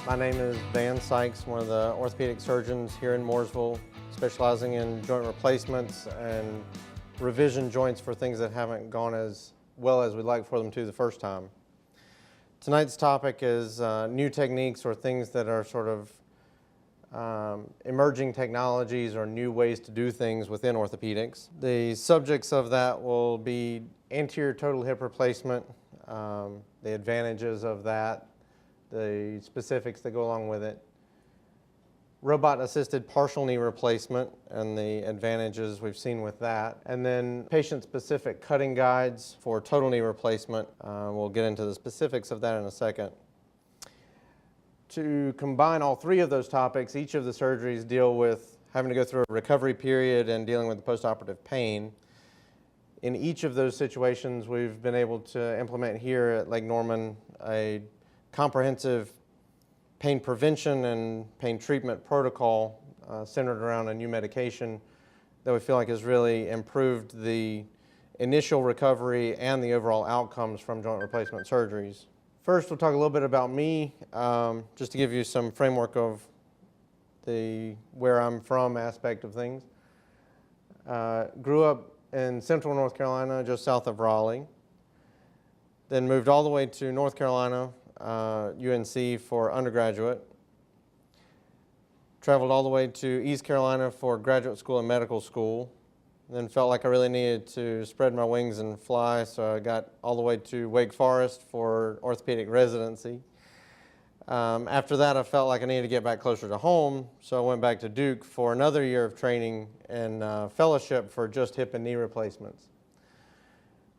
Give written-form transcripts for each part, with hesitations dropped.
My name is Sikes, one of the orthopedic surgeons here in Mooresville, specializing in joint replacements and revision joints for things that haven't gone as well as we'd like for them to the first time. Tonight's topic is new techniques or things that are sort of emerging technologies or new ways to do things within orthopedics. The subjects of that will be anterior total hip replacement, the advantages of that, the specifics that go along with it, robot-assisted partial knee replacement and the advantages we've seen with that, and then patient-specific cutting guides for total knee replacement. We'll get into the specifics of that in a second. To combine all three of those topics, each of the surgeries deal with having to go through a recovery period and dealing with the post-operative pain. In each of those situations, we've been able to implement here at Lake Norman a comprehensive pain prevention and pain treatment protocol centered around a new medication that we feel like has really improved the initial recovery and the overall outcomes from joint replacement surgeries. First, we'll talk a little bit about me, just to give you some framework of the where I'm from aspect of things. Grew up in central North Carolina, just south of Raleigh. Then moved all the way to North Carolina, UNC for undergraduate. Traveled all the way to East Carolina for graduate school and medical school. Then felt like I really needed to spread my wings and fly, so I got all the way to Wake Forest for orthopedic residency. After that, I felt like I needed to get back closer to home, so I went back to Duke for another year of training and fellowship for just hip and knee replacements.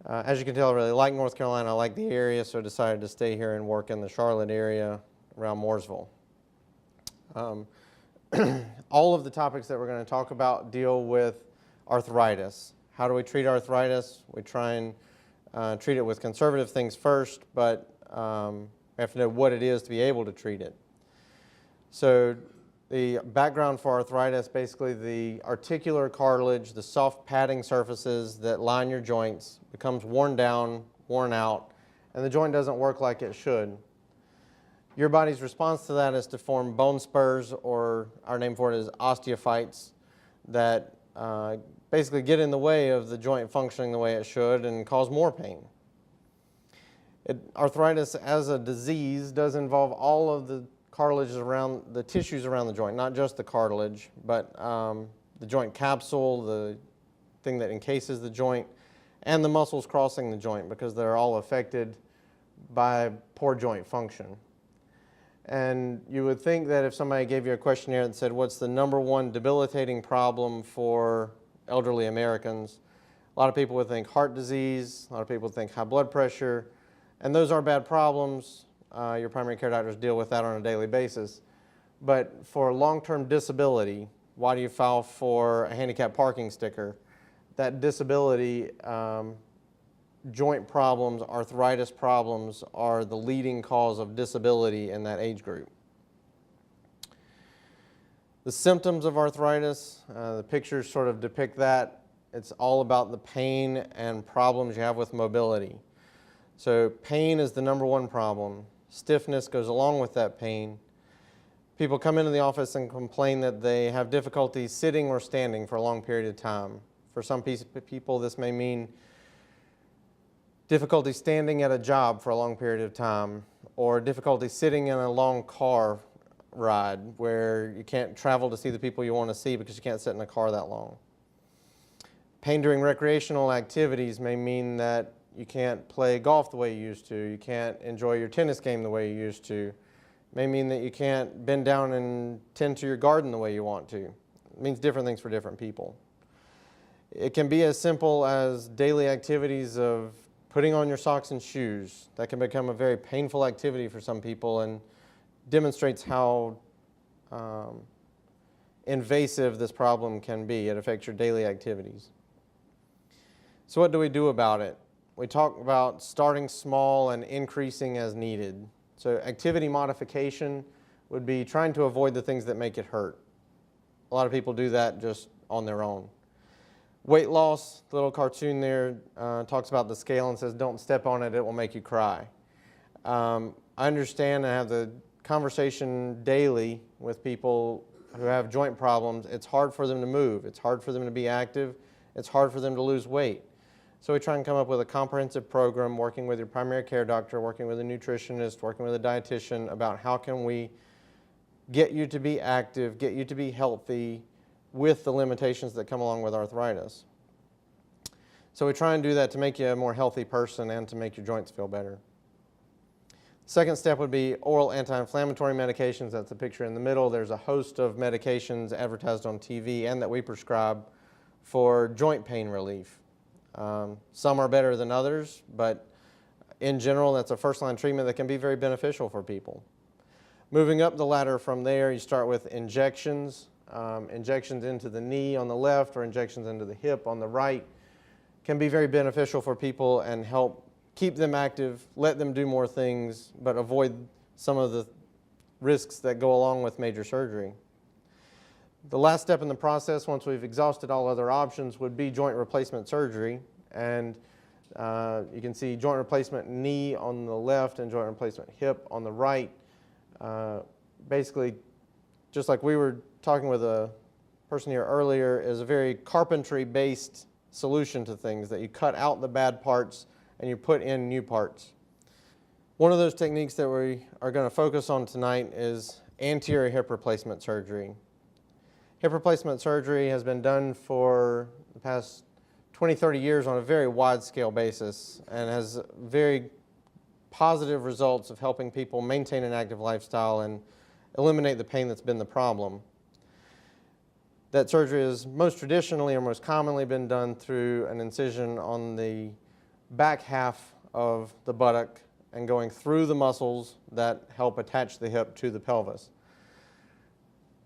As you can tell, I really like North Carolina. I like the area, so I decided to stay here and work in the Charlotte area around Mooresville. All of the topics that we're going to talk about deal with arthritis. How do we treat arthritis? We try and treat it with conservative things first, but we have to know what it is to be able to treat it. So the background for arthritis, basically the articular cartilage, the soft padding surfaces that line your joints, becomes worn down, worn out, and the joint doesn't work like it should. Your body's response to that is to form bone spurs, or our name for it is osteophytes, that basically get in the way of the joint functioning the way it should and cause more pain. Arthritis as a disease does involve all of the cartilage around the tissues around the joint, not just the cartilage, but the joint capsule, the thing that encases the joint, and the muscles crossing the joint, because they're all affected by poor joint function. And you would think that if somebody gave you a questionnaire that said, what's the #1 debilitating problem for elderly Americans? A lot of people would think heart disease, a lot of people would think high blood pressure, and those are bad problems. Your primary care doctors deal with that on a daily basis. But for long-term disability, why do you file for a handicap parking sticker? That disability, joint problems, arthritis problems are the leading cause of disability in that age group. The symptoms of arthritis, the pictures sort of depict that. It's all about the pain and problems you have with mobility. So pain is the #1 problem. Stiffness goes along with that pain. People come into the office and complain that they have difficulty sitting or standing for a long period of time. For some people, this may mean difficulty standing at a job for a long period of time, or difficulty sitting in a long car ride where you can't travel to see the people you want to see because you can't sit in a car that long. Pain during recreational activities may mean that you can't play golf the way you used to. You can't enjoy your tennis game the way you used to. It may mean that you can't bend down and tend to your garden the way you want to. It means different things for different people. It can be as simple as daily activities of putting on your socks and shoes. That can become a very painful activity for some people and demonstrates how invasive this problem can be. It affects your daily activities. So what do we do about it? We talk about starting small and increasing as needed. So activity modification would be trying to avoid the things that make it hurt. A lot of people do that just on their own. Weight loss, the little cartoon there talks about the scale and says, don't step on it, it will make you cry. I understand and have the conversation daily with people who have joint problems. It's hard for them to move. It's hard for them to be active. It's hard for them to lose weight. So we try and come up with a comprehensive program, working with your primary care doctor, working with a nutritionist, working with a dietitian, about how can we get you to be active, get you to be healthy with the limitations that come along with arthritis. So we try and do that to make you a more healthy person and to make your joints feel better. Second step would be oral anti-inflammatory medications. That's the picture in the middle. There's a host of medications advertised on TV and that we prescribe for joint pain relief. Some are better than others, but in general, that's a first-line treatment that can be very beneficial for people. Moving up the ladder from there, you start with injections. Injections into the knee on the left or injections into the hip on the right can be very beneficial for people and help keep them active, let them do more things, but avoid some of the risks that go along with major surgery. The last step in the process, once we've exhausted all other options, would be joint replacement surgery. And you can see joint replacement knee on the left and joint replacement hip on the right. Basically, just like we were talking with a person here earlier, is a very carpentry-based solution to things, that you cut out the bad parts and you put in new parts. One of those techniques that we are going to focus on tonight is anterior hip replacement surgery. Hip replacement surgery has been done for the past 20, 30 years on a very wide-scale basis and has very positive results of helping people maintain an active lifestyle and eliminate the pain that's been the problem. That surgery has most traditionally or most commonly been done through an incision on the back half of the buttock and going through the muscles that help attach the hip to the pelvis.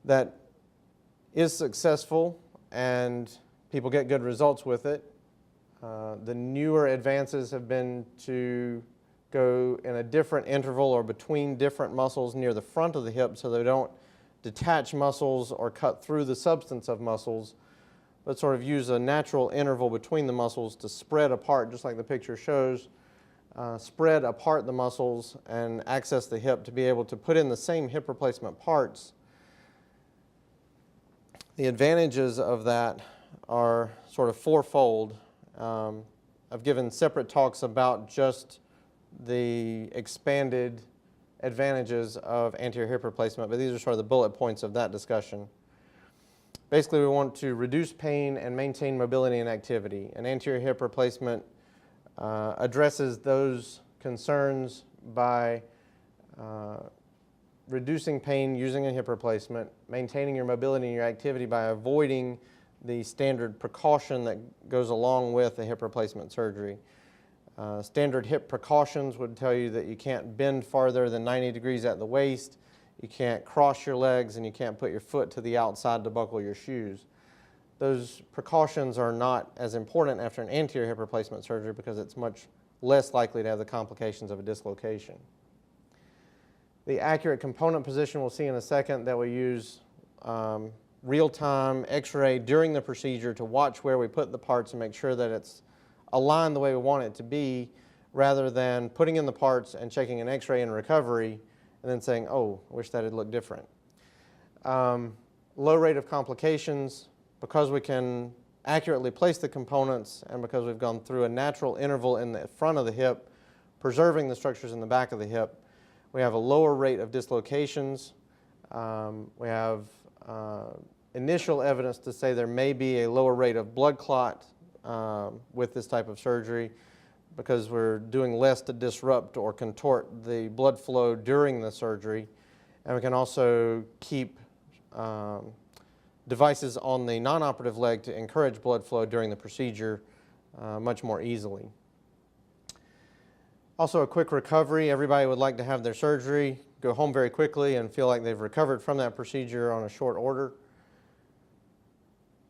That is successful and people get good results with it. The newer advances have been to go in a different interval or between different muscles near the front of the hip so they don't detach muscles or cut through the substance of muscles, but sort of use a natural interval between the muscles to spread apart, just like the picture shows, spread apart the muscles and access the hip to be able to put in the same hip replacement parts. The advantages of that are sort of fourfold. I've given separate talks about just the expanded advantages of anterior hip replacement, but these are sort of the bullet points of that discussion. Basically, we want to reduce pain and maintain mobility and activity. An anterior hip replacement addresses those concerns by reducing pain using a hip replacement, maintaining your mobility and your activity by avoiding the standard precaution that goes along with a hip replacement surgery. Standard hip precautions would tell you that you can't bend farther than 90 degrees at the waist, you can't cross your legs, and you can't put your foot to the outside to buckle your shoes. Those precautions are not as important after an anterior hip replacement surgery because it's much less likely to have the complications of a dislocation. The accurate component position we'll see in a second, that we use real-time X-ray during the procedure to watch where we put the parts and make sure that it's aligned the way we want it to be, rather than putting in the parts and checking an X-ray in recovery and then saying, oh, I wish that had looked different. Low rate of complications, because we can accurately place the components and because we've gone through a natural interval in the front of the hip, preserving the structures in the back of the hip. We have a lower rate of dislocations. We have initial evidence to say there may be a lower rate of blood clot with this type of surgery because we're doing less to disrupt or contort the blood flow during the surgery. And we can also keep devices on the non-operative leg to encourage blood flow during the procedure much more easily. Also, a quick recovery. Everybody would like to have their surgery, go home very quickly, and feel like they've recovered from that procedure on a short order.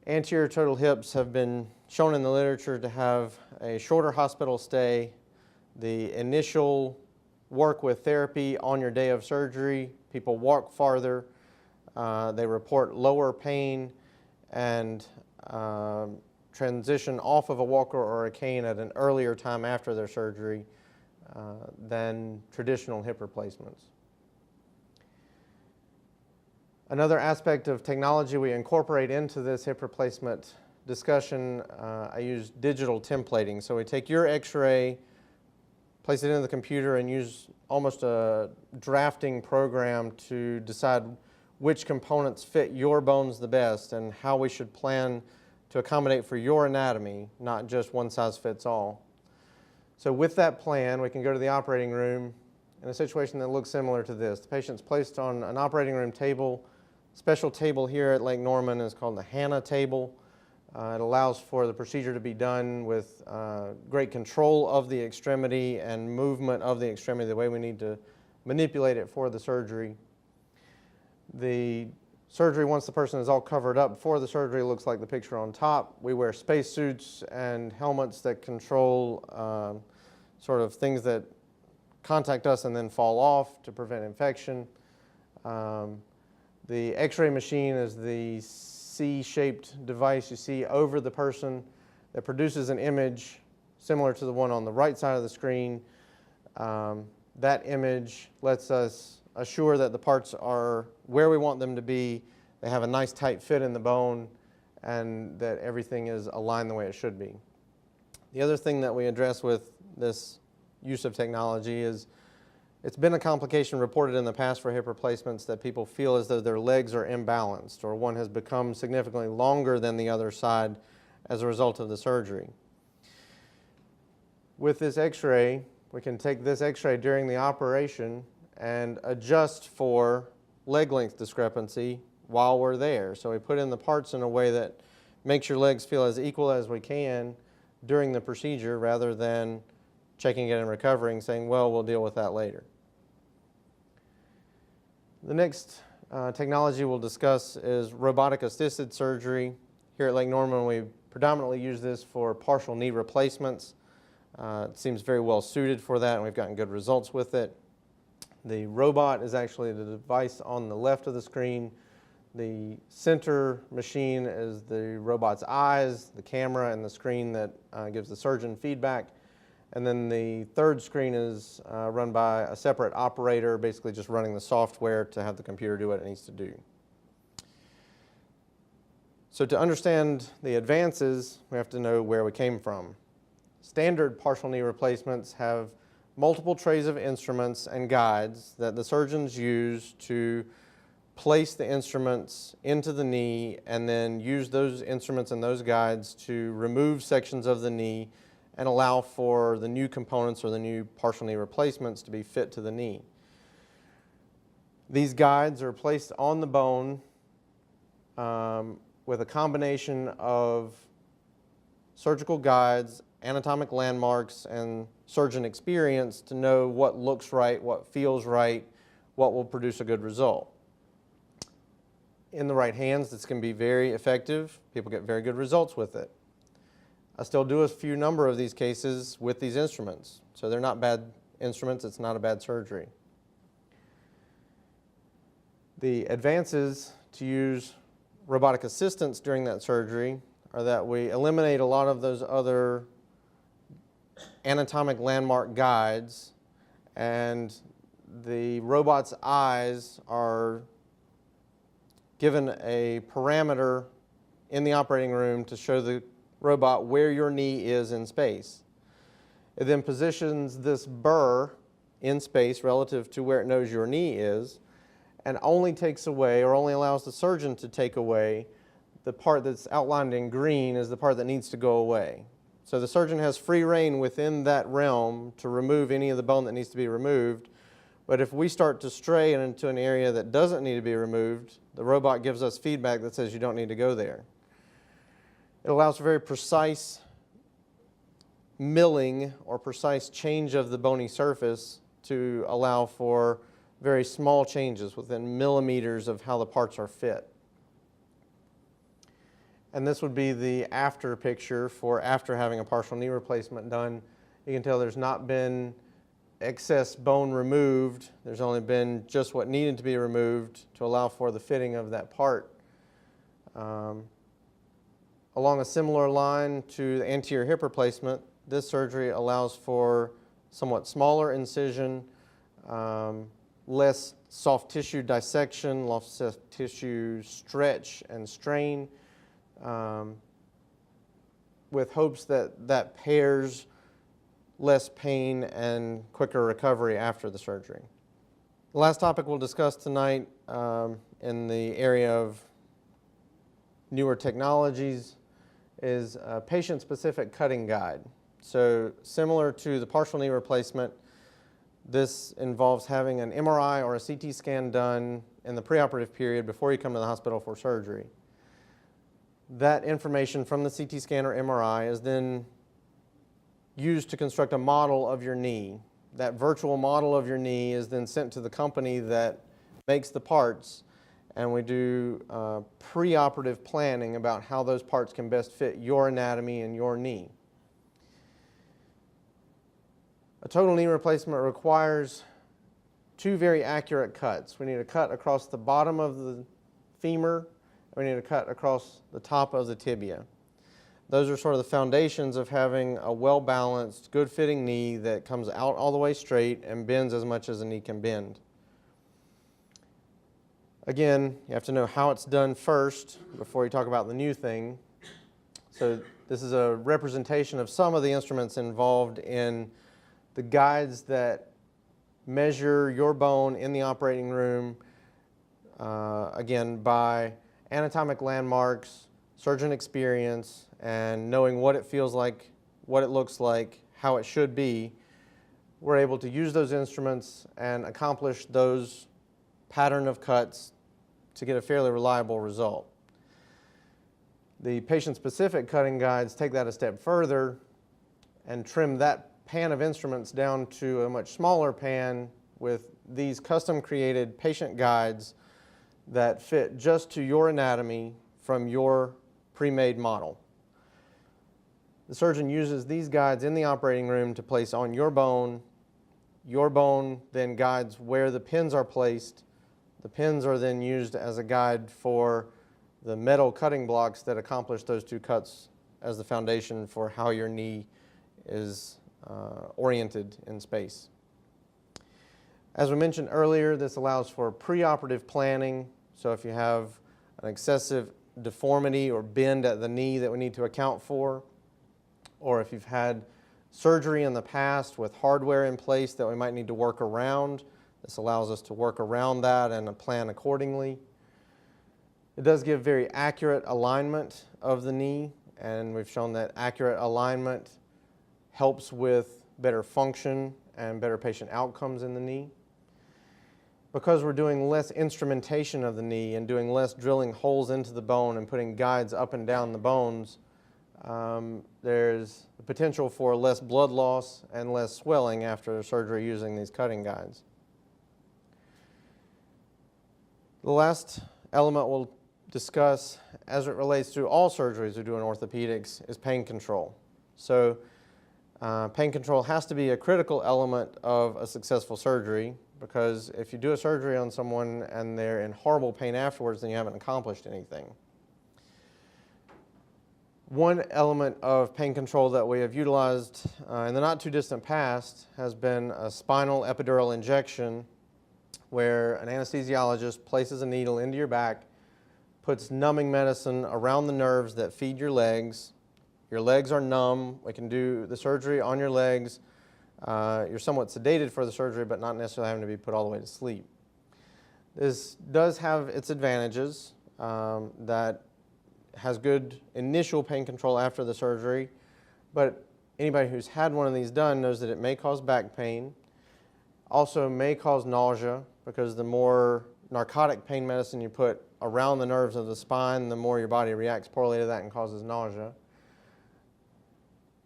Anterior total hips have been shown in the literature to have a shorter hospital stay. The initial work with therapy on your day of surgery, people walk farther, they report lower pain, and transition off of a walker or a cane at an earlier time after their surgery than traditional hip replacements. Another aspect of technology we incorporate into this hip replacement discussion, I use digital templating. So we take your x-ray, place it into the computer, and use almost a drafting program to decide which components fit your bones the best and how we should plan to accommodate for your anatomy, not just one size fits all. So with that plan, we can go to the operating room in a situation that looks similar to this. The patient's placed on an operating room table. Special table here at Lake Norman is called the HANA table. It allows for the procedure to be done with great control of the extremity and movement of the extremity the way we need to manipulate it for the surgery. The surgery, once the person is all covered up before the surgery, looks like the picture on top. We wear spacesuits and helmets that control sort of things that contact us and then fall off to prevent infection. The x-ray machine is the C-shaped device you see over the person that produces an image similar to the one on the right side of the screen. That image lets us assure that the parts are where we want them to be, they have a nice tight fit in the bone, and that everything is aligned the way it should be. The other thing that we address with this use of technology is it's been a complication reported in the past for hip replacements that people feel as though their legs are imbalanced or one has become significantly longer than the other side as a result of the surgery. With this x-ray, we can take this x-ray during the operation and adjust for leg length discrepancy while we're there. So we put in the parts in a way that makes your legs feel as equal as we can during the procedure rather than checking it and recovering, saying, well, we'll deal with that later. The next technology we'll discuss is robotic assisted surgery. Here at Lake Norman, we predominantly use this for partial knee replacements. It seems very well suited for that, and we've gotten good results with it. The robot is actually the device on the left of the screen. The center machine is the robot's eyes, the camera, and the screen that gives the surgeon feedback. And then the third screen is run by a separate operator, basically just running the software to have the computer do what it needs to do. So to understand the advances, we have to know where we came from. Standard partial knee replacements have multiple trays of instruments and guides that the surgeons use to place the instruments into the knee and then use those instruments and those guides to remove sections of the knee and allow for the new components or the new partial knee replacements to be fit to the knee. These guides are placed on the bone with a combination of surgical guides, anatomic landmarks, and surgeon experience to know what looks right, what feels right, what will produce a good result. In the right hands, this can be very effective. People get very good results with it. I still do a few number of these cases with these instruments. So they're not bad instruments, it's not a bad surgery. The advances to use robotic assistance during that surgery are that we eliminate a lot of those other anatomic landmark guides, and the robot's eyes are given a parameter in the operating room to show the robot where your knee is in space. It then positions this burr in space relative to where it knows your knee is, and only takes away or only allows the surgeon to take away the part that's outlined in green is the part that needs to go away. So the surgeon has free rein within that realm to remove any of the bone that needs to be removed, but if we start to stray into an area that doesn't need to be removed, the robot gives us feedback that says you don't need to go there. It allows for very precise milling or precise change of the bony surface to allow for very small changes within millimeters of how the parts are fit. And this would be the after picture for after having a partial knee replacement done. You can tell there's not been excess bone removed. There's only been just what needed to be removed to allow for the fitting of that part. Along a similar line to the anterior hip replacement, this surgery allows for somewhat smaller incision, less soft tissue dissection, soft tissue stretch and strain, with hopes that that pairs less pain and quicker recovery after the surgery. The last topic we'll discuss tonight in the area of newer technologies is a patient-specific cutting guide. So similar to the partial knee replacement, this involves having an MRI or a CT scan done in the preoperative period before you come to the hospital for surgery. That information from the CT scan or MRI is then used to construct a model of your knee. That virtual model of your knee is then sent to the company that makes the parts, and we do preoperative planning about how those parts can best fit your anatomy and your knee. A total knee replacement requires two very accurate cuts. We need a cut across the bottom of the femur, and we need a cut across the top of the tibia. Those are sort of the foundations of having a well-balanced, good-fitting knee that comes out all the way straight and bends as much as a knee can bend. Again, you have to know how it's done first before you talk about the new thing. So this is a representation of some of the instruments involved in the guides that measure your bone in the operating room, again, by anatomic landmarks, surgeon experience, and knowing what it feels like, what it looks like, how it should be. We're able to use those instruments and accomplish those pattern of cuts to get a fairly reliable result. The patient-specific cutting guides take that a step further and trim that pan of instruments down to a much smaller pan with these custom-created patient guides that fit just to your anatomy from your pre-made model. The surgeon uses these guides in the operating room to place on your bone. Your bone then guides where the pins are placed. The pins are then used as a guide for the metal cutting blocks that accomplish those two cuts as the foundation for how your knee is oriented in space. As we mentioned earlier, this allows for preoperative planning. So if you have an excessive deformity or bend at the knee that we need to account for, or if you've had surgery in the past with hardware in place that we might need to work around, this allows us to work around that and plan accordingly. It does give very accurate alignment of the knee, and we've shown that accurate alignment helps with better function and better patient outcomes in the knee. Because we're doing less instrumentation of the knee and doing less drilling holes into the bone and putting guides up and down the bones, there's the potential for less blood loss and less swelling after surgery using these cutting guides. The last element we'll discuss as it relates to all surgeries we do in orthopedics is pain control. So pain control has to be a critical element of a successful surgery, because if you do a surgery on someone and they're in horrible pain afterwards, then you haven't accomplished anything. One element of pain control that we have utilized in the not too distant past has been a spinal epidural injection, where an anesthesiologist places a needle into your back, puts numbing medicine around the nerves that feed your legs. Your legs are numb. We can do the surgery on your legs. You're somewhat sedated for the surgery, but not necessarily having to be put all the way to sleep. This does have its advantages. That has good initial pain control after the surgery, but anybody who's had one of these done knows that it may cause back pain. Also may cause nausea, because the more narcotic pain medicine you put around the nerves of the spine, the more your body reacts poorly to that and causes nausea.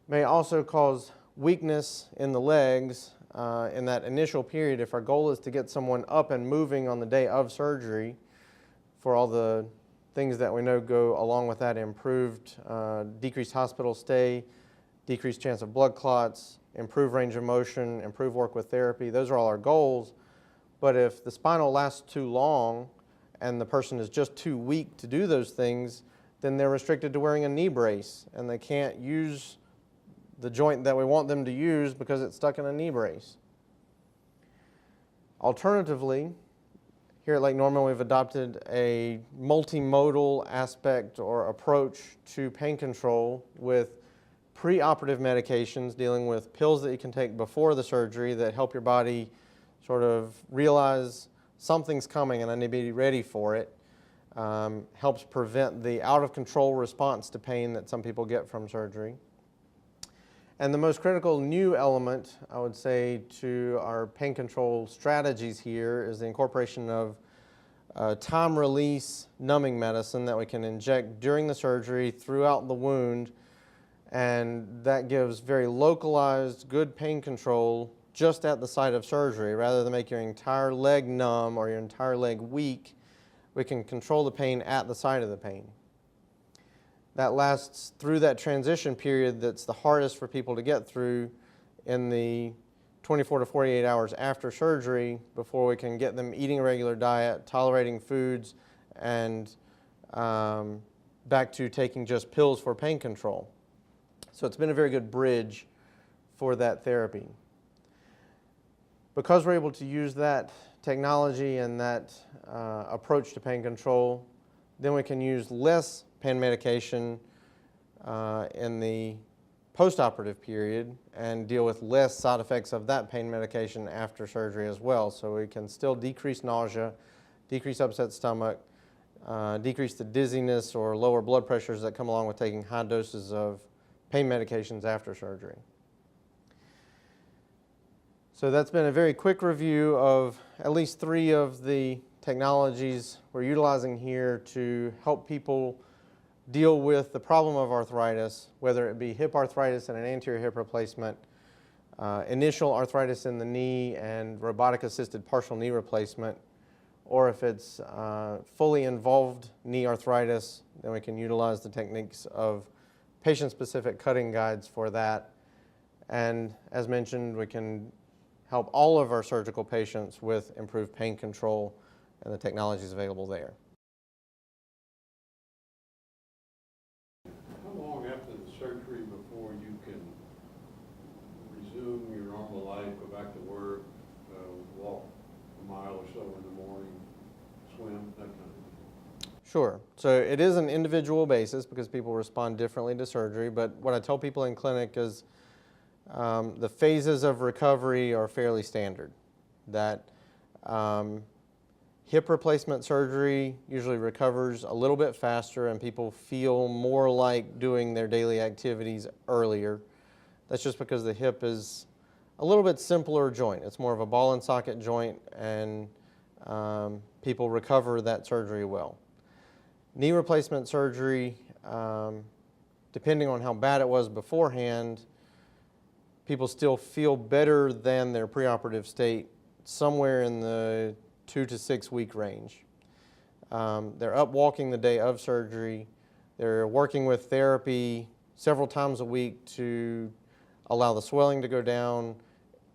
May also cause weakness in the legs in that initial period if our goal is to get someone up and moving on the day of surgery, for all the things that we know go along with that: improved, decreased hospital stay, decreased chance of blood clots, improved range of motion, improved work with therapy. Those are all our goals. But if the spinal lasts too long and the person is just too weak to do those things, then they're restricted to wearing a knee brace, and they can't use the joint that we want them to use because it's stuck in a knee brace. Alternatively, Here at Lake Norman, we've adopted a multimodal aspect or approach to pain control with pre-operative medications dealing with pills that you can take before the surgery that help your body sort of realize something's coming and I need to be ready for it. Helps prevent the out-of-control response to pain that some people get from surgery. And the most critical new element, I would say, to our pain control strategies here is the incorporation of time-release numbing medicine that we can inject during the surgery throughout the wound, and that gives very localized, good pain control just at the site of surgery. Rather than make your entire leg numb or your entire leg weak, we can control the pain at the site of the pain. That lasts through that transition period that's the hardest for people to get through in the 24 to 48 hours after surgery before we can get them eating a regular diet, tolerating foods, and back to taking just pills for pain control. So it's been a very good bridge for that therapy. Because we're able to use that technology and that approach to pain control, then we can use less pain medication in the post-operative period and deal with less side effects of that pain medication after surgery as well. So we can still decrease nausea, decrease upset stomach, decrease the dizziness or lower blood pressures that come along with taking high doses of pain medications after surgery. So that's been a very quick review of at least 3 of the technologies we're utilizing here to help people deal with the problem of arthritis, whether it be hip arthritis and an anterior hip replacement, initial arthritis in the knee and robotic assisted partial knee replacement, or if it's fully involved knee arthritis, then we can utilize the techniques of patient-specific cutting guides for that. And as mentioned, we can help all of our surgical patients with improved pain control and the technologies available there. How long after the surgery before you can resume your normal life, go back to work, walk a mile or so in the morning, swim, that kind of thing? Sure. So it is an individual basis because people respond differently to surgery, but what I tell people in clinic is the phases of recovery are fairly standard. That hip replacement surgery usually recovers a little bit faster and people feel more like doing their daily activities earlier. That's just because the hip is a little bit simpler joint. It's more of a ball and socket joint, and people recover that surgery well. Knee replacement surgery, depending on how bad it was beforehand, people still feel better than their preoperative state somewhere in the 2 to 6 week range. They're up walking the day of surgery. They're working with therapy several times a week to allow the swelling to go down,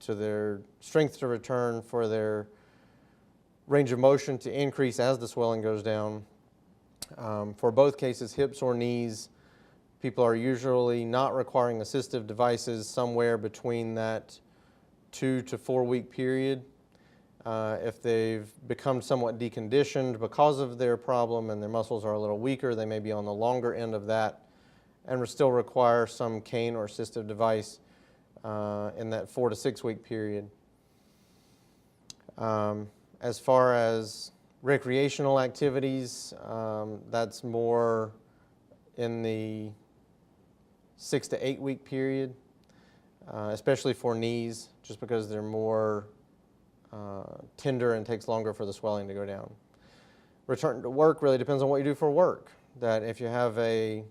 to their strength to return, for their range of motion to increase as the swelling goes down. For both cases, hips or knees, people are usually not requiring assistive devices somewhere between that 2 to 4 week period. If they've become somewhat deconditioned because of their problem and their muscles are a little weaker, they may be on the longer end of that and will still require some cane or assistive device in that 4 to 6 week period. As far as recreational activities, that's more in the 6 to 8 week period, especially for knees, just because they're more tender and takes longer for the swelling to go down. Return to work really depends on what you do for work. That if you have a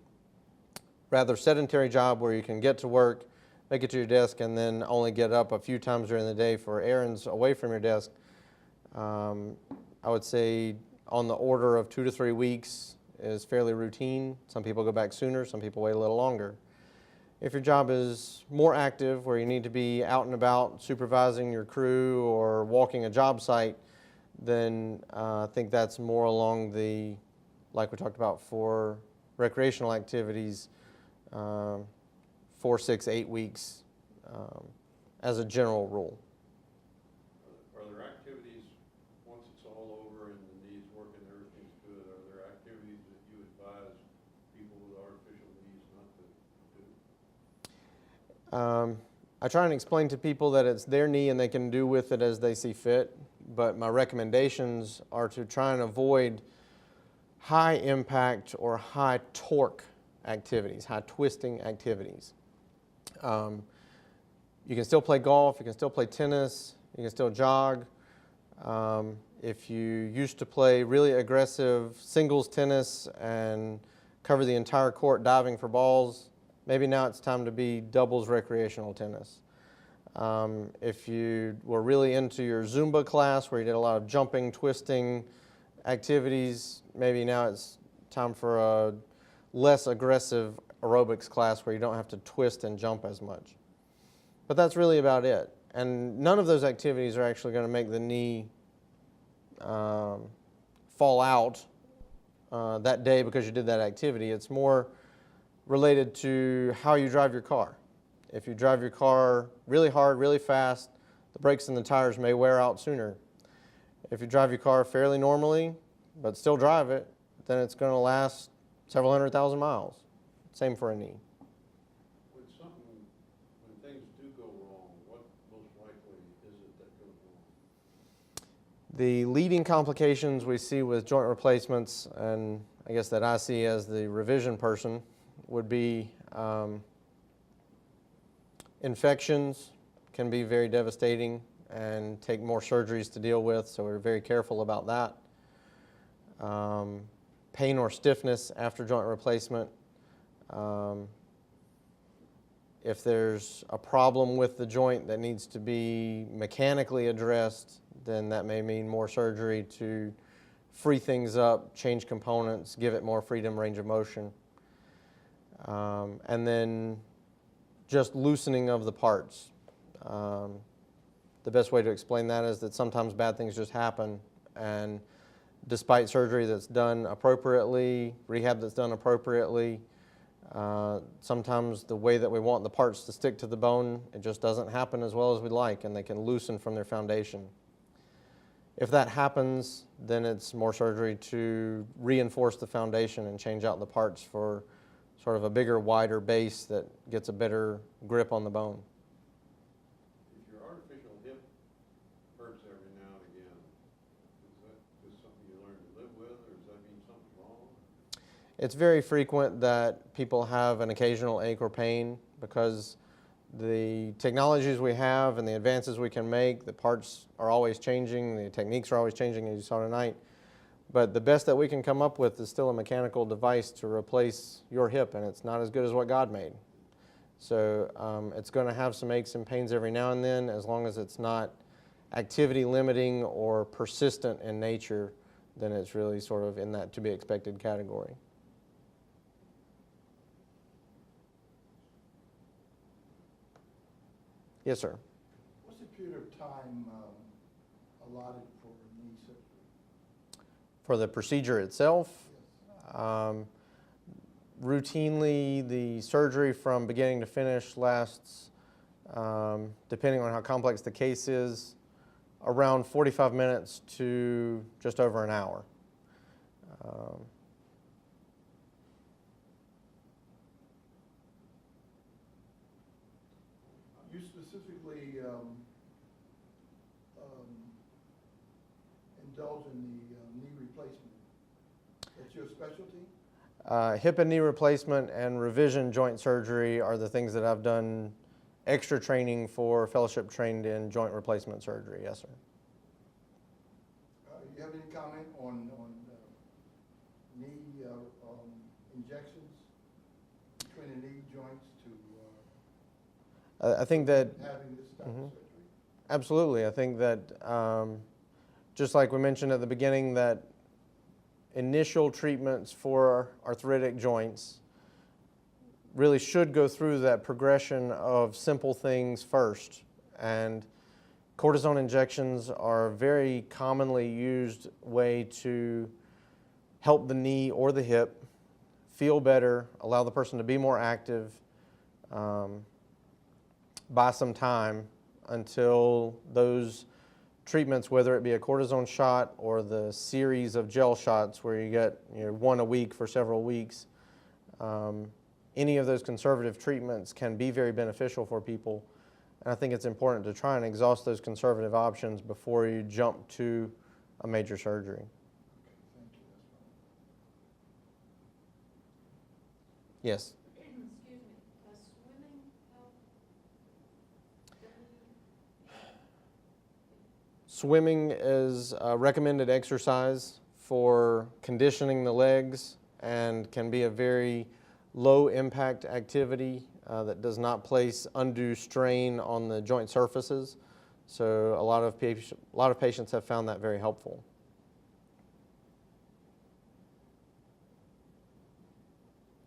rather sedentary job where you can get to work, make it to your desk, and then only get up a few times during the day for errands away from your desk, I would say on the order of 2 to 3 weeks is fairly routine. Some people go back sooner, some people wait a little longer. If your job is more active, where you need to be out and about supervising your crew or walking a job site, then I think that's more along the, like we talked about for recreational activities, 4, 6, 8 weeks as a general rule. Are there activities, once it's all over and I try and explain to people that it's their knee and they can do with it as they see fit, but my recommendations are to try and avoid high impact or high torque activities, high twisting activities. You can still play golf, you can still play tennis, you can still jog. If you used to play really aggressive singles tennis and cover the entire court diving for balls, maybe now it's time to be doubles recreational tennis. If you were really into your Zumba class where you did a lot of jumping, twisting activities, maybe now it's time for a less aggressive aerobics class where you don't have to twist and jump as much. But that's really about it. And none of those activities are actually going to make the knee fall out that day because you did that activity. It's more related to how you drive your car. If you drive your car really hard, really fast, the brakes and the tires may wear out sooner. If you drive your car fairly normally, but still drive it, then it's going to last several 100,000 miles. Same for a knee. When things do go wrong, what most likely is it that goes wrong? The leading complications we see with joint replacements, and I guess that I see as the revision person, would be infections can be very devastating and take more surgeries to deal with, so we're very careful about that. Pain or stiffness after joint replacement. If there's a problem with the joint that needs to be mechanically addressed, then that may mean more surgery to free things up, change components, give it more freedom, range of motion. And then just loosening of the parts. The best way to explain that is that sometimes bad things just happen, and despite surgery that's done appropriately, rehab that's done appropriately, sometimes the way that we want the parts to stick to the bone, it just doesn't happen as well as we'd like, and they can loosen from their foundation. If that happens, then it's more surgery to reinforce the foundation and change out the parts for sort of a bigger, wider base that gets a better grip on the bone. If your artificial hip hurts every now and again, is that just something you learn to live with, or does that mean something's wrong? It's very frequent that people have an occasional ache or pain because the technologies we have and the advances we can make, the parts are always changing, the techniques are always changing, as you saw tonight. But the best that we can come up with is still a mechanical device to replace your hip, and it's not as good as what God made. So it's going to have some aches and pains every now and then, as long as it's not activity limiting or persistent in nature, then it's really sort of in that to be expected category. Yes, sir. What's the period of time allotted for knee surgery? For the procedure itself, Yes. routinely the surgery from beginning to finish lasts, depending on how complex the case is, around 45 minutes to just over an hour. You specifically indulge in the knee replacement. That's your specialty? Hip and knee replacement and revision joint surgery are the things that I've done extra training for, fellowship trained in joint replacement surgery. Yes, sir. You have any comment on knee injections between the knee joints to I think that having this type of surgery? absolutely. I think that just like we mentioned at the beginning, that initial treatments for arthritic joints really should go through that progression of simple things first. And cortisone injections are a very commonly used way to help the knee or the hip feel better, allow the person to be more active, buy some time until those treatments, whether it be a cortisone shot or the series of gel shots where you get one a week for several weeks, any of those conservative treatments can be very beneficial for people. And I think it's important to try and exhaust those conservative options before you jump to a major surgery. Okay, thank you, that's fine. Yes. Excuse me, swimming help? Swimming is a recommended exercise for conditioning the legs and can be a very low impact activity that does not place undue strain on the joint surfaces. So a lot of patients have found that very helpful.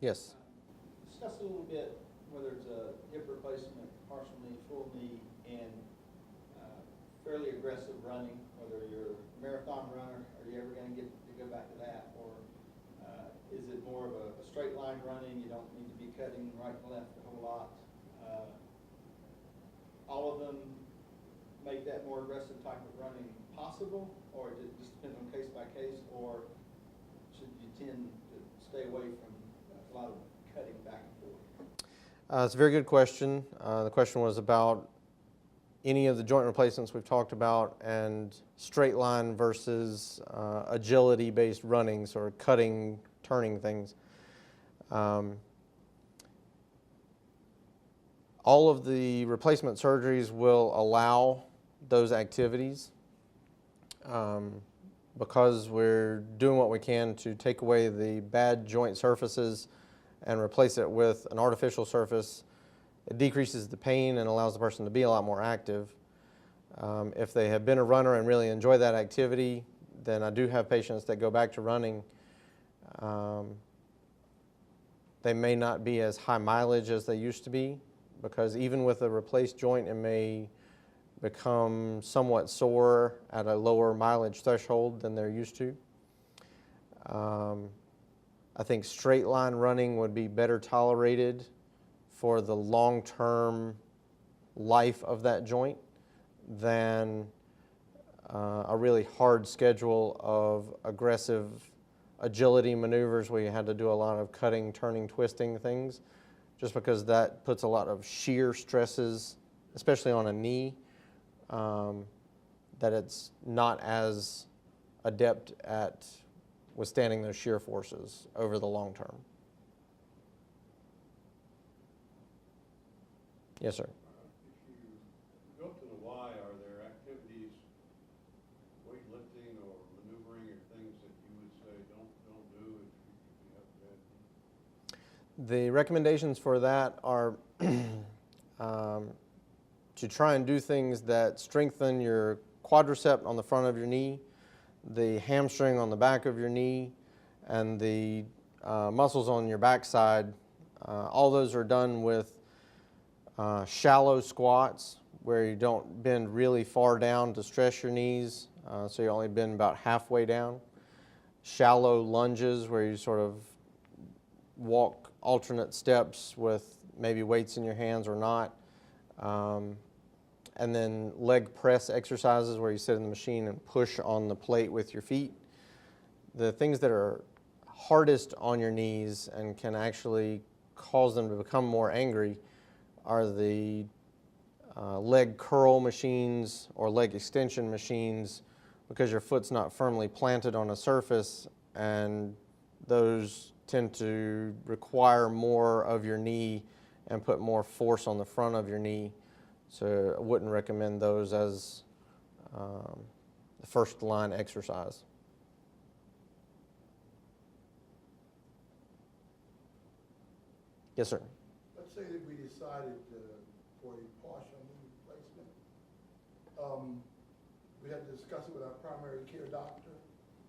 Yes. Discuss a little bit whether it's a hip replacement, partial knee, full knee, and fairly aggressive running, whether you're a marathon runner, are you ever going to get to go back to that? Or is it more of a straight line running, you don't need to be cutting right and left a whole lot? All of them make that more aggressive type of running possible, or it just depends on case by case, or should you tend to stay away from a lot of cutting back and forth? It's a very good question. The question was about any of the joint replacements we've talked about and straight line versus agility-based running, sort of cutting, turning things. All of the replacement surgeries will allow those activities because we're doing what we can to take away the bad joint surfaces and replace it with an artificial surface. It decreases the pain and allows the person to be a lot more active. If they have been a runner and really enjoy that activity, then I do have patients that go back to running. They may not be as high mileage as they used to be, because even with a replaced joint, it may become somewhat sore at a lower mileage threshold than they're used to. I think straight line running would be better tolerated for the long-term life of that joint than a really hard schedule of aggressive agility maneuvers where you had to do a lot of cutting, turning, twisting things, just because that puts a lot of shear stresses, especially on a knee, that it's not as adept at withstanding those shear forces over the long term. Yes, sir. If you go up to the Y, are there activities, weightlifting or maneuvering or things that you would say don't do if you have a bad knee? The recommendations for that are to try and do things that strengthen your quadricep on the front of your knee, the hamstring on the back of your knee, and the muscles on your backside. All those are done with shallow squats where you don't bend really far down to stress your knees, so you only bend about halfway down. Shallow lunges where you sort of walk alternate steps with maybe weights in your hands or not. And then leg press exercises where you sit in the machine and push on the plate with your feet. The things that are hardest on your knees and can actually cause them to become more angry are the leg curl machines or leg extension machines, because your foot's not firmly planted on a surface, and those tend to require more of your knee and put more force on the front of your knee. So I wouldn't recommend those as the first line exercise. Yes, sir. Let's say that we decided for a partial knee replacement. We had to discuss it with our primary care doctor,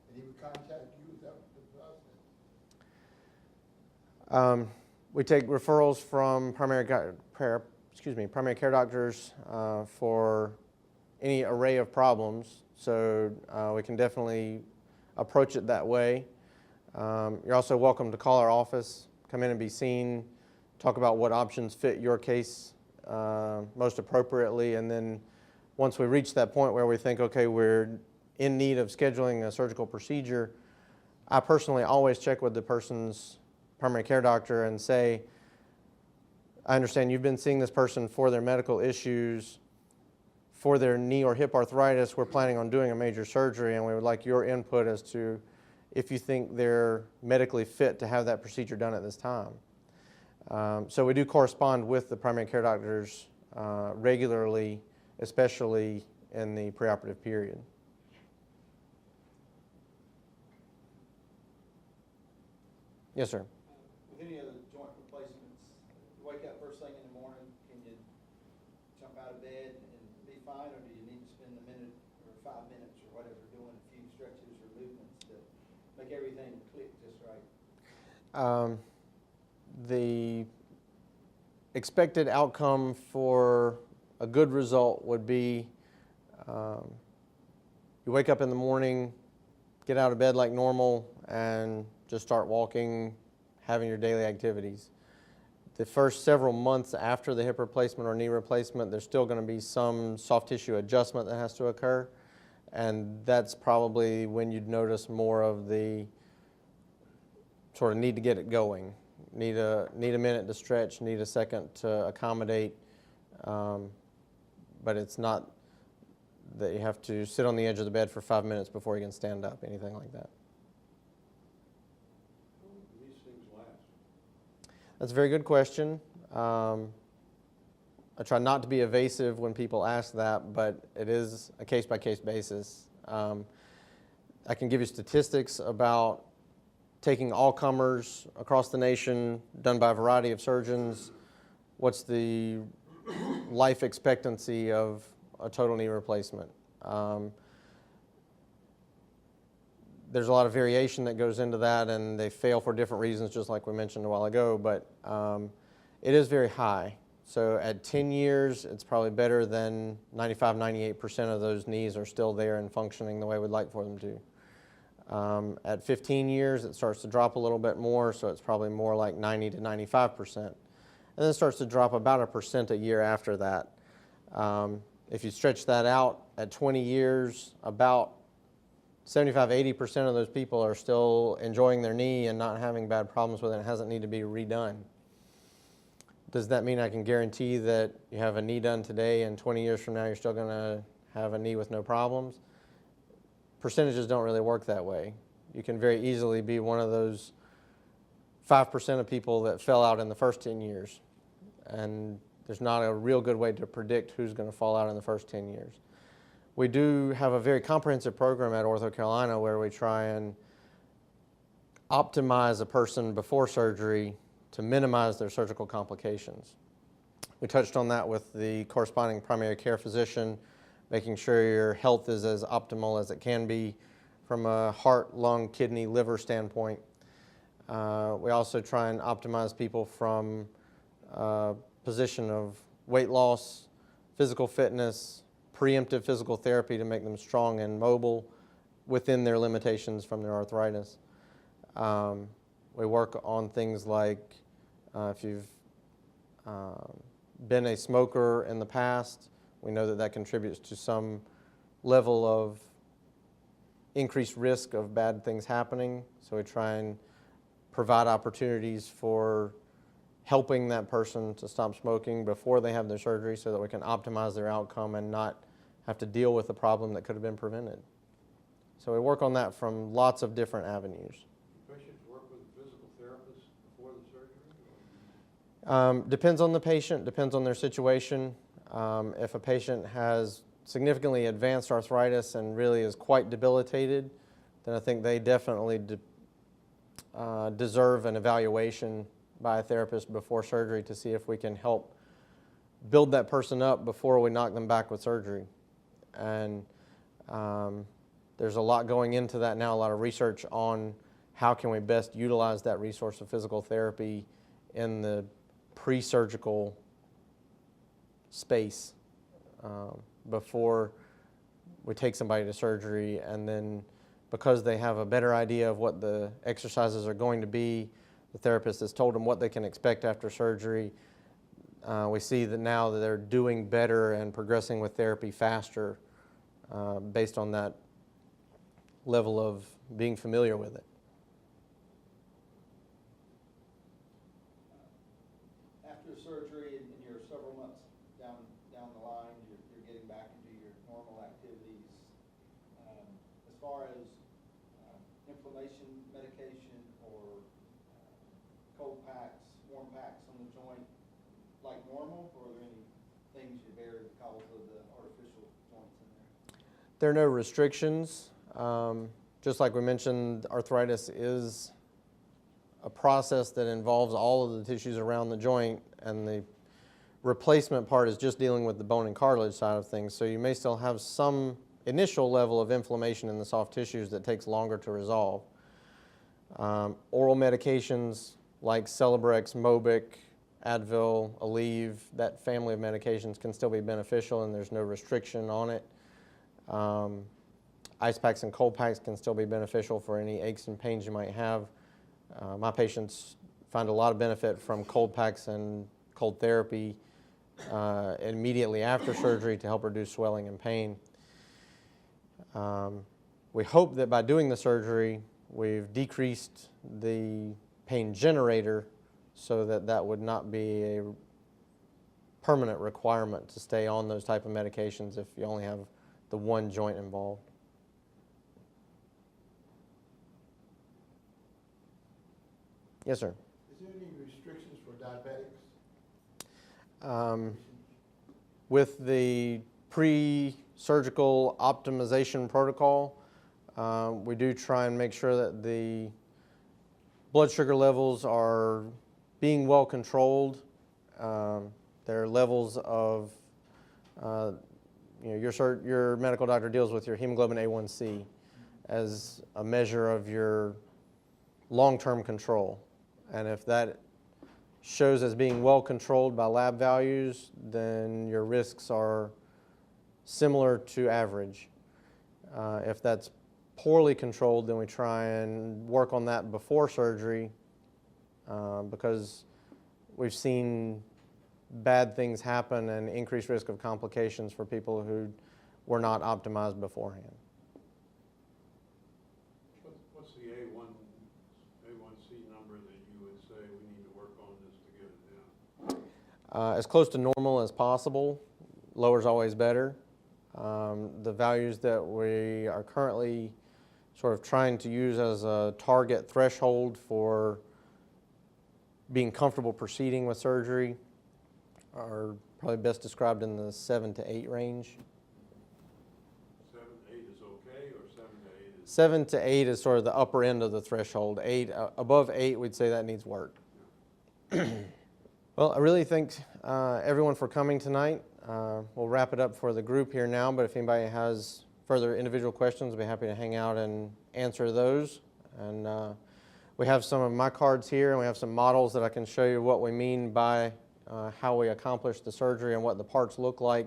and he would contact you. Is that the process? We take referrals from primary care doctors for any array of problems, so we can definitely approach it that way. You're also welcome to call our office, come in and be seen, talk about what options fit your case most appropriately, and then once we reach that point where we think, okay, we're in need of scheduling a surgical procedure, I personally always check with the person's primary care doctor and say, I understand you've been seeing this person for their medical issues, for their knee or hip arthritis. We're planning on doing a major surgery, and we would like your input as to if you think they're medically fit to have that procedure done at this time. So we do correspond with the primary care doctors regularly, especially in the preoperative period. Yes, sir. With any of the joint replacements, you wake up first thing in the morning, can you jump out of bed and be fine, or do you need to spend a minute or 5 minutes or whatever doing a few stretches or movements to make everything click just right? The expected outcome for a good result would be you wake up in the morning, get out of bed like normal, and just start walking, having your daily activities. The first several months after the hip replacement or knee replacement, there's still going to be some soft tissue adjustment that has to occur, and that's probably when you'd notice more of the sort of need to get it going. Need a minute to stretch, need a second to accommodate, but it's not that you have to sit on the edge of the bed for 5 minutes before you can stand up, anything like that. How long do these things last? That's a very good question. I try not to be evasive when people ask that, but it is a case-by-case basis. I can give you statistics about taking all comers across the nation, done by a variety of surgeons. What's the life expectancy of a total knee replacement? There's a lot of variation that goes into that, and they fail for different reasons, just like we mentioned a while ago, but it is very high. So at 10 years, it's probably better than 95, 98% of those knees are still there and functioning the way we'd like for them to. At 15 years, it starts to drop a little bit more, so it's probably more like 90 to 95%. And then it starts to drop about 1% a year after that. If you stretch that out, at 20 years, about 75, 80% of those people are still enjoying their knee and not having bad problems with it and it hasn't needed to be redone. Does that mean I can guarantee that you have a knee done today and 20 years from now you're still going to have a knee with no problems? Percentages don't really work that way. You can very easily be one of those 5% of people that fell out in the first 10 years. And there's not a real good way to predict who's going to fall out in the first 10 years. We do have a very comprehensive program at OrthoCarolina where we try and optimize a person before surgery to minimize their surgical complications. We touched on that with the corresponding primary care physician, making sure your health is as optimal as it can be from a heart, lung, kidney, liver standpoint. We also try and optimize people from a position of weight loss, physical fitness, preemptive physical therapy to make them strong and mobile within their limitations from their arthritis. We work on things like if you've been a smoker in the past, we know that that contributes to some level of increased risk of bad things happening. So we try and provide opportunities for helping that person to stop smoking before they have their surgery so that we can optimize their outcome and not have to deal with the problem that could have been prevented. So we work on that from lots of different avenues. Do patients work with a physical therapist before the surgery? Depends on the patient, depends on their situation. If a patient has significantly advanced arthritis and really is quite debilitated, then I think they definitely deserve an evaluation by a therapist before surgery to see if we can help build that person up before we knock them back with surgery. And there's a lot going into that now, a lot of research on how can we best utilize that resource of physical therapy in the pre-surgical space before we take somebody to surgery, and then because they have a better idea of what the exercises are going to be, the therapist has told them what they can expect after surgery. We see that now that they're doing better and progressing with therapy faster based on that level of being familiar with it. After surgery, medication or cold packs, warm packs on the joint like normal, or are there any things you bear because of the artificial joints in there? There are no restrictions. Just like we mentioned, arthritis is a process that involves all of the tissues around the joint, and the replacement part is just dealing with the bone and cartilage side of things. So you may still have some initial level of inflammation in the soft tissues that takes longer to resolve. Oral medications like Celebrex, Mobic, Advil, Aleve, that family of medications can still be beneficial, and there's no restriction on it. Ice packs and cold packs can still be beneficial for any aches and pains you might have. My patients find a lot of benefit from cold packs and cold therapy immediately after surgery to help reduce swelling and pain. We hope that by doing the surgery, we've decreased the pain generator so that that would not be a permanent requirement to stay on those type of medications if you only have the one joint involved. Yes, sir. Is there any restrictions for diabetics? With the pre-surgical optimization protocol, we do try and make sure that the blood sugar levels are being well controlled. There are levels of, your medical doctor deals with your hemoglobin A1C as a measure of your long-term control. And if that shows as being well controlled by lab values, then your risks are similar to average. If that's poorly controlled, then we try and work on that before surgery because we've seen bad things happen and increased risk of complications for people who were not optimized beforehand. What's the A1C number that you would say we need to work on this to get it down? As close to normal as possible. Lower is always better. The values that we are currently sort of trying to use as a target threshold for being comfortable proceeding with surgery are probably best described in the 7 to 8 range. 7 to 8 is okay, or 7 to 8 is? 7 to 8 is sort of the upper end of the threshold. Above 8, we'd say that needs work. Well, I really thank everyone for coming tonight. We'll wrap it up for the group here now, but if anybody has further individual questions, I'll be happy to hang out and answer those. And we have some of my cards here, and we have some models that I can show you what we mean by how we accomplish the surgery and what the parts look like.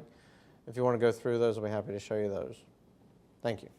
If you want to go through those, I'll be happy to show you those. Thank you.